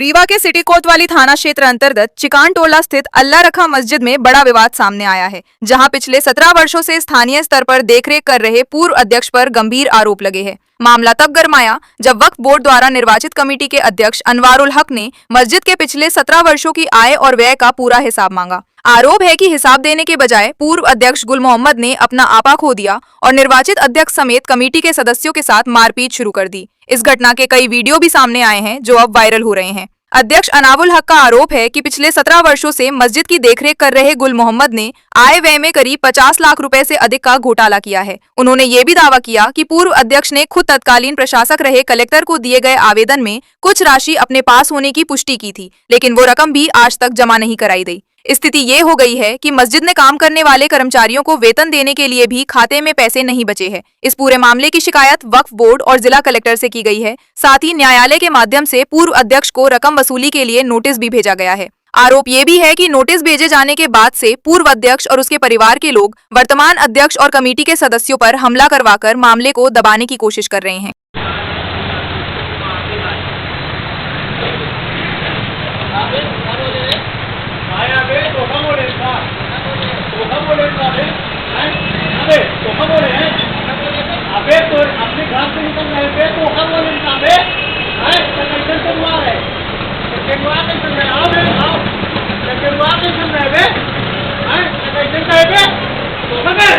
रीवा के सिटी कोतवाली थाना क्षेत्र अंतर्गत चिकान टोला स्थित अल्लाह रखा मस्जिद में बड़ा विवाद सामने आया है, जहां पिछले 17 वर्षों से स्थानीय स्तर पर देखरेख कर रहे पूर्व अध्यक्ष पर गंभीर आरोप लगे हैं। मामला तब गरमाया जब वक्फ बोर्ड द्वारा निर्वाचित कमेटी के अध्यक्ष अनवारुल हक ने मस्जिद के पिछले 17 वर्षों की आय और व्यय का पूरा हिसाब मांगा। आरोप है कि हिसाब देने के बजाय पूर्व अध्यक्ष गुल मोहम्मद ने अपना आपा खो दिया और निर्वाचित अध्यक्ष समेत कमेटी के सदस्यों के साथ मारपीट शुरू कर दी। इस घटना के कई वीडियो भी सामने आए हैं जो अब वायरल हो रहे हैं। अध्यक्ष अनावुल हक का आरोप है कि पिछले 17 वर्षों से मस्जिद की देखरेख कर रहे गुल मोहम्मद ने आय व्यय में करीब 50 लाख रुपए से अधिक का घोटाला किया है। उन्होंने ये भी दावा किया कि पूर्व अध्यक्ष ने खुद तत्कालीन प्रशासक रहे कलेक्टर को दिए गए आवेदन में कुछ राशि अपने पास होने की पुष्टि की थी, लेकिन वो रकम भी आज तक जमा नहीं कराई गई। स्थिति ये हो गई है कि मस्जिद में काम करने वाले कर्मचारियों को वेतन देने के लिए भी खाते में पैसे नहीं बचे हैं। इस पूरे मामले की शिकायत वक्फ बोर्ड और जिला कलेक्टर से की गई है। साथ ही न्यायालय के माध्यम से पूर्व अध्यक्ष को रकम वसूली के लिए नोटिस भी भेजा गया है। आरोप ये भी है कि नोटिस भेजे जाने के बाद से पूर्व अध्यक्ष और उसके परिवार के लोग वर्तमान अध्यक्ष और कमेटी के सदस्यों पर हमला करवाकर मामले को दबाने की कोशिश कर रहे हैं। अबे तो अपने घर से निकल रहे थे तो हम बोले अबे कैसे से हुआ है केनवा के सुन रहे आओ आओ केनवा के सुन रहे बे कैसे से बे तो अबे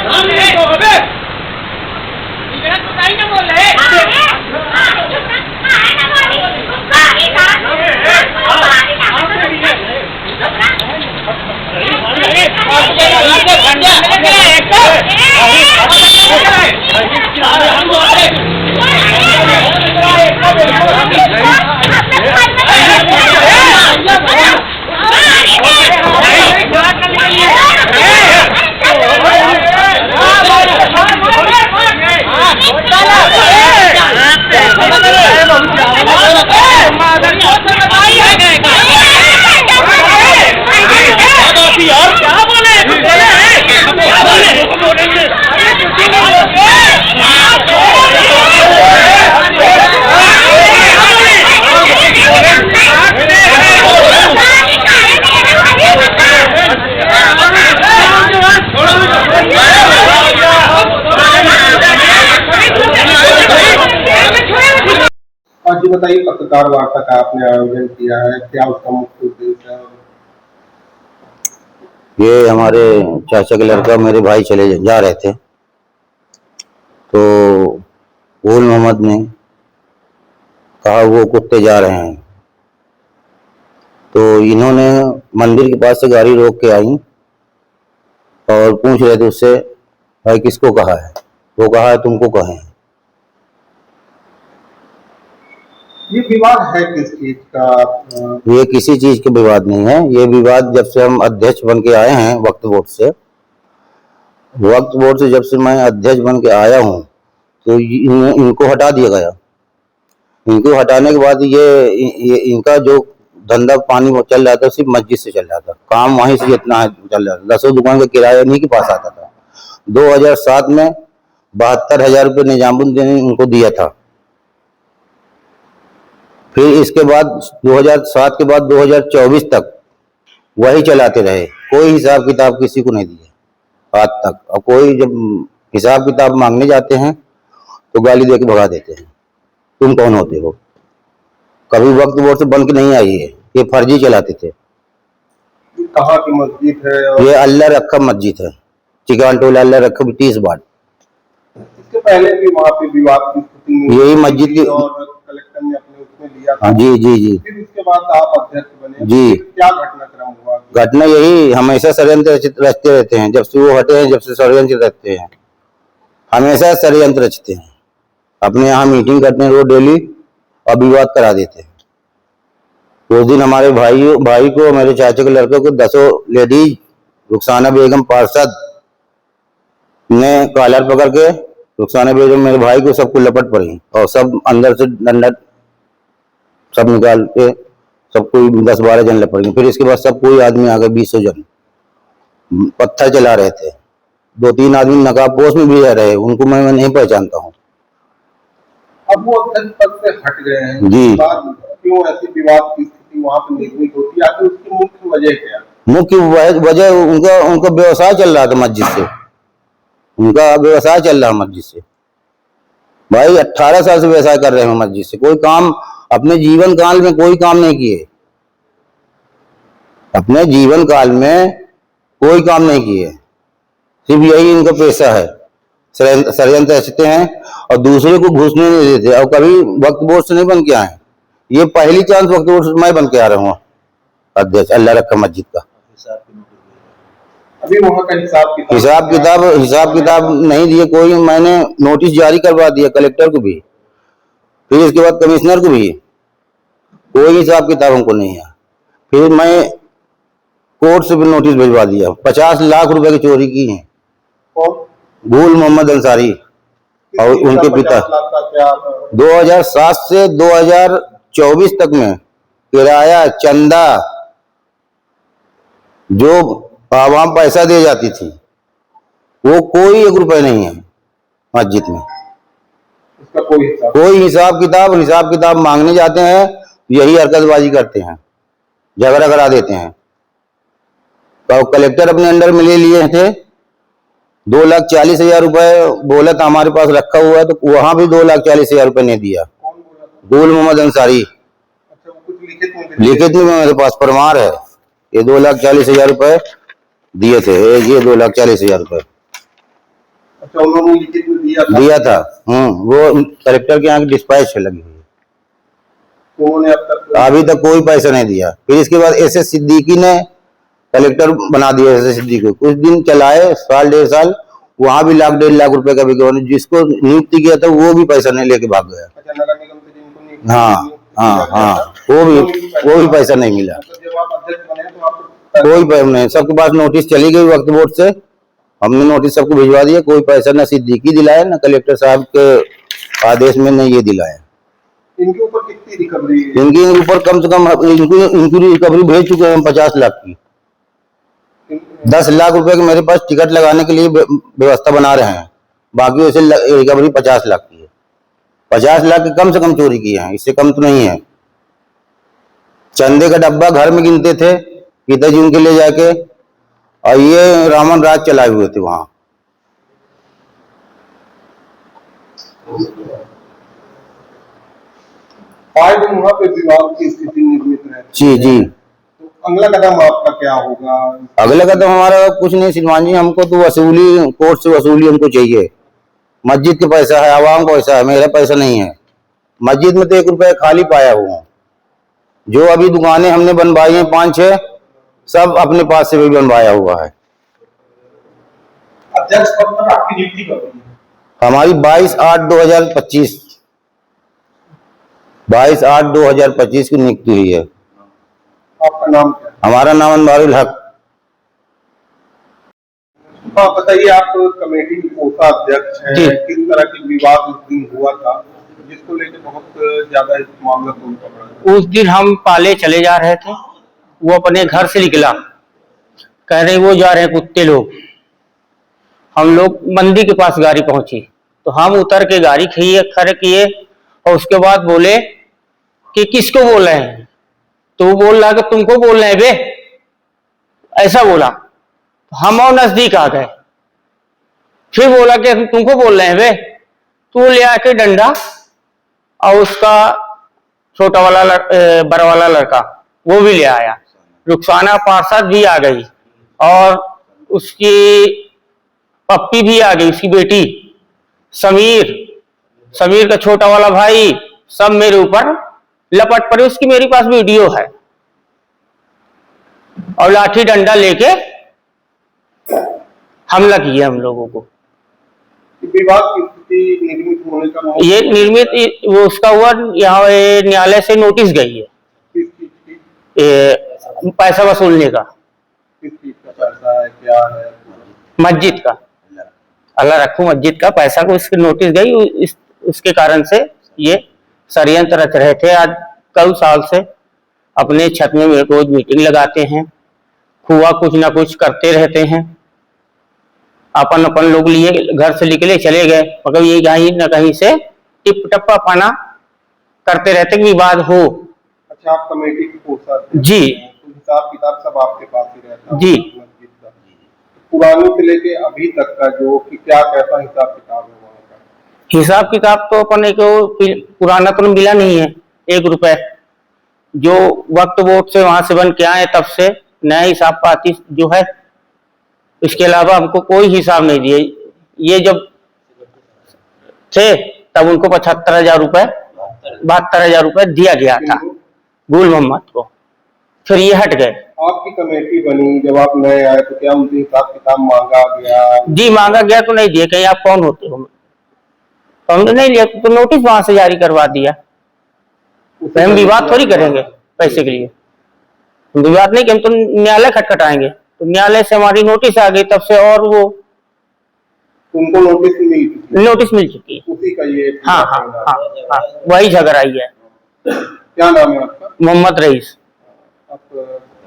हम ये तो अबे इधर तो कहीं ना बोल रहे जी बताइए, पत्रकार वार्ता का आपने आयोजन किया है, क्या उसका मुख्य उद्देश्य है? ये हमारे चाचा के लड़का मेरे भाई चले जा रहे थे तो गुल मोहम्मद ने कहा वो कुत्ते जा रहे हैं, तो इन्होंने मंदिर के पास से गाड़ी रोक के आई और पूछ रहे थे उससे, भाई किसको कहा है? वो कहा है तुमको कहे। ये विवाद है किस चीज का? ये किसी चीज के विवाद नहीं है। ये विवाद जब से हम अध्यक्ष बन के आए हैं वक्फ बोर्ड से जब से मैं अध्यक्ष बन के आया हूँ तो इनको हटा दिया गया। इनको हटाने के बाद ये इनका जो धंधा पानी वो चल रहा था सिर्फ मस्जिद से चल रहा था, काम वहीं से जितना चल रहा था। 10 दुकान का किराया नहीं के पास आता था। 2007 में 72,000 रुपये निजामुद्दीन ने उनको दिया था। फिर इसके बाद 2007 के बाद 2024 तक वही चलाते रहे, कोई हिसाब किताब किसी को नहीं दिया आज तक। और कोई जब हिसाब किताब मांगने जाते हैं तो गाली देके भगा देते हैं, तुम कौन होते हो? कभी वक्त बोर्ड से बन के नहीं आई है, ये फर्जी चलाते थे। कहाँ की मस्जिद है? ये अल्लाह रखा मस्जिद है, चिकान टोला अल्लाह रखा 30 बार। इसके पहले भी वहाँ पे विवाद की स्थिति यही मस्जिद की और कलेक्टर ने अपने उसमें लिया था। हाँ जी जी जी। फिर उसके बाद आप अध्यक्ष बने जी। क्या घटनाक्रम हुआ? घटना यही, हमेशा षड्यंत्र रचते रहते हैं। जब से वो हटे हैं जब से षड्यंत्र रचते हैं, हमेशा षड्यंत्र रचते हैं। अपने यहाँ मीटिंग करते हैं रोज डेली और विवाद करा देते हैं। उस दिन हमारे भाई को, मेरे चाचा के लड़के को 10 लेडीज रुखसाना बेगम पार्षद ने कॉलर पकड़ के रुखसाना बेगम मेरे भाई को सबको लपट पड़ी और सब अंदर से डंडा सब निकाल के सब कोई 10-12 जन लपट गए। फिर इसके बाद सब कोई आदमी आ गए, 20 जन पत्थर चला रहे थे। 2-3 आदमी नकाबपोश में भी रह रहे, उनको मैं नहीं पहचानता हूँ। अब वो अध्यक्ष पद से हट गए हैं, जी। उसके बाद क्यों ऐसी विवाद की स्थिति वहाँ पे निर्मित होती है, आखिर उसकी मुख्य वजह क्या है? मुख्य वजह उनका उनका व्यवसाय चल रहा था मस्जिद से, उनका व्यवसाय चल रहा है मस्जिद से। भाई 18 साल से व्यवसाय कर रहे हैं मस्जिद से, कोई काम अपने जीवन काल में कोई काम नहीं किए, अपने जीवन काल में कोई काम नहीं किए, सिर्फ यही इनका पैसा है। षड्यंत्र रचते हैं और दूसरे को घुसने नहीं देते, और कभी वक्फ बोर्ड से नहीं बन के आए। ये पहली चांस वक्फ बोर्ड से मैं बन के आ रहा हूँ अध्यक्ष अल्लाह रखा मस्जिद का। अभी वहाँ का हिसाब किताब नहीं दिए कोई। मैंने नोटिस जारी करवा दिया कलेक्टर को भी, फिर इसके बाद कमिश्नर को भी, कोई हिसाब किताब हमको नहीं है। फिर मैं कोर्ट से भी नोटिस भिजवा दिया। 50 लाख रुपए की चोरी की है गुल मोहम्मद अंसारी और उनके पिता। 2007 से 2024 तक में किराया चंदा जो आवाम पैसा दे जाती थी वो कोई 1 रुपए नहीं है मस्जिद में। उसका कोई हिसाब किताब मांगने जाते हैं, यही हरकतबाजी करते हैं, झगड़ा करा देते हैं। तो कलेक्टर अपने अंडर में ले लिए थे, 2,40,000 रुपए बोला था हमारे पास रखा हुआ है, तो वहां भी 2,40,000 रुपए नहीं दिया। गुल मोहम्मद अंसारी, लिखित में मेरे पास प्रमाण है, ये 2,40,000 रुपए दिए थे, ये 2,40,000 रुपए अच्छा उन्होंने लिखित में दिया था। वो कलेक्टर के यहाँ की डिस्पैच लगी हुई है, उन्होंने अभी तक कोई पैसा नहीं दिया। फिर इसके बाद SS सिद्दीकी ने कलेक्टर बना दिया। SS सिद्दीकी को कुछ दिन चलाए, साल 1.5 साल, वहां भी 1,00,000-1.5 लाख रुपए का भी, जिसको नियुक्ति किया था वो भी पैसा नहीं लेके भाग गया। हाँ, वो भी पैसा नहीं मिला, कोई पैसा नहीं। सबके पास नोटिस चली गई वक्फ बोर्ड से, हमने नोटिस सबको भिजवा दिया, कोई पैसा न सिद्दीकी दिलाया न कलेक्टर साहब के आदेश में न ये दिलाया। इनके ऊपर कितनी रिकवरी? इनके ऊपर कम से कम इनकी रिकवरी भेज चुके हैं 50 लाख की। 10 लाख रुपए के मेरे पास टिकट लगाने के लिए व्यवस्था बना रहे हैं, बाकी वैसे रिकवरी 50 लाख की है। 50 लाख की कम से कम चोरी की है, इससे कम तो नहीं है। चंदे का डब्बा घर में गिनते थे पिताजी उनके ले जाके, और ये रामन राज चलाए हुए थे वहां। वहाँ पे विवाद की स्थिति निर्मित रहती जी। तो अगला कदम आपका क्या होगा? अगला कदम हमारा कुछ नहीं श्रीमान जी, हमको तो वसूली, कोर्ट से वसूली हमको चाहिए। मस्जिद का पैसा है, आवाम का पैसा है, मेरा पैसा नहीं है। मस्जिद में तो 1 रुपया खाली पाया हुआ हूँ। जो अभी दुकानें हमने बनवाई हैं 5-6, सब अपने पास से भी बनवाया हुआ है। अध्यक्ष पद पर आपकी नियुक्ति कब हुई? हमारी 22/8/2025 22/8/2025 की नियुक्ति हुई है। आपका नाम क्या है? हमारा नाम अनवारुल हक। हाँ बताइए, आप कमेटी के कोषा अध्यक्ष हैं, किस तरह की विवाद उस दिन हुआ था जिसको लेकर बहुत ज्यादा इस मामला को पकड़ा? उस दिन हम पाले चले जा रहे थे, वो अपने घर से निकला, कह रहे वो जा रहे हैं कुत्ते लोग। हम लोग मंदिर के पास गाड़ी पहुंची तो हम उतर के गाड़ी खड़े किए और उसके बाद बोले कि किसको बोल रहे हैं, तो वो बोल रहा कि तुमको बोल रहे हैं बे, ऐसा बोला। हम और नजदीक आ गए, फिर बोला कि तुमको बोल रहे हैं बे, तो ले आके डंडा और उसका छोटा वाला बड़ा वाला लड़का वो भी ले आया, रुखसाना पार्षद भी आ गई और उसकी पप्पी भी आ गई, उसकी बेटी समीर का छोटा वाला भाई, सब मेरे ऊपर लपट पड़े। उसकी मेरे पास वीडियो है, और लाठी डंडा लेके हमला किया हम लोगों को। विवाद की स्थिति निर्मित होने का ये निर्मित वो उसका हुआ, यहाँ न्यायालय से नोटिस गई है पैसा वसूलने का। किस चीज का पैसा है, क्या है? मस्जिद का, अल्लाह रखू मस्जिद का पैसा को इसकी नोटिस गई, उसके कारण से ये षड्यंत्र रच रहे थे। आज कई साल से अपने छत में रोज मीटिंग लगाते हैं, खुआ कुछ ना कुछ करते रहते हैं। अपन लोग लिए घर से निकले चले गए, मगर ये कहीं न कहीं से टिप टप्पा पाना करते रहते कि विवाद हो। अच्छा, आप कमेटी की कोषाध्यक्ष जी। हैं, तो हिसाब किताब सब आपके पास ही रहता है जी। मस्जिद का। पुराने से लेके अभी तक का जो कि क्या कैसा हिसाब किताब है वहाँ का? हिसाब किताब तो अपने को पुराना तो मिला नहीं है 1 रुपए, जो वक्त वोट से वहां से बन के आए तब से नया हिसाब पाती जो है, इसके अलावा हमको कोई हिसाब नहीं दिए। ये जब थे तब उनको 75,000 रुपए 72,000 रुपए दिया गया था गुल मोहम्मद को, फिर ये हट गए। आपकी कमेटी बनी जब आप नए आए तो क्या उनसे हिसाब किताब मांगा गया? जी मांगा गया तो नहीं दिए, कहीं आप कौन होते हो, तो हमने नहीं लिया, तो नोटिस वहां से जारी करवा दिया। तो हम विवाद थोड़ी करेंगे पैसे के लिए, हम विवाद नहीं कि हम तो न्यायालय खटखटाएंगे, तो न्यायालय से हमारी नोटिस आ गई तब से, और वो उनको नोटिस मिल चुकी है, उसी का ये हाँ हाँ हाँ हाँ वही झगड़ा आई है। क्या नाम है आपका? मोहम्मद रईस। आप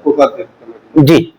कोषाध्यक्ष कमेटी। जी।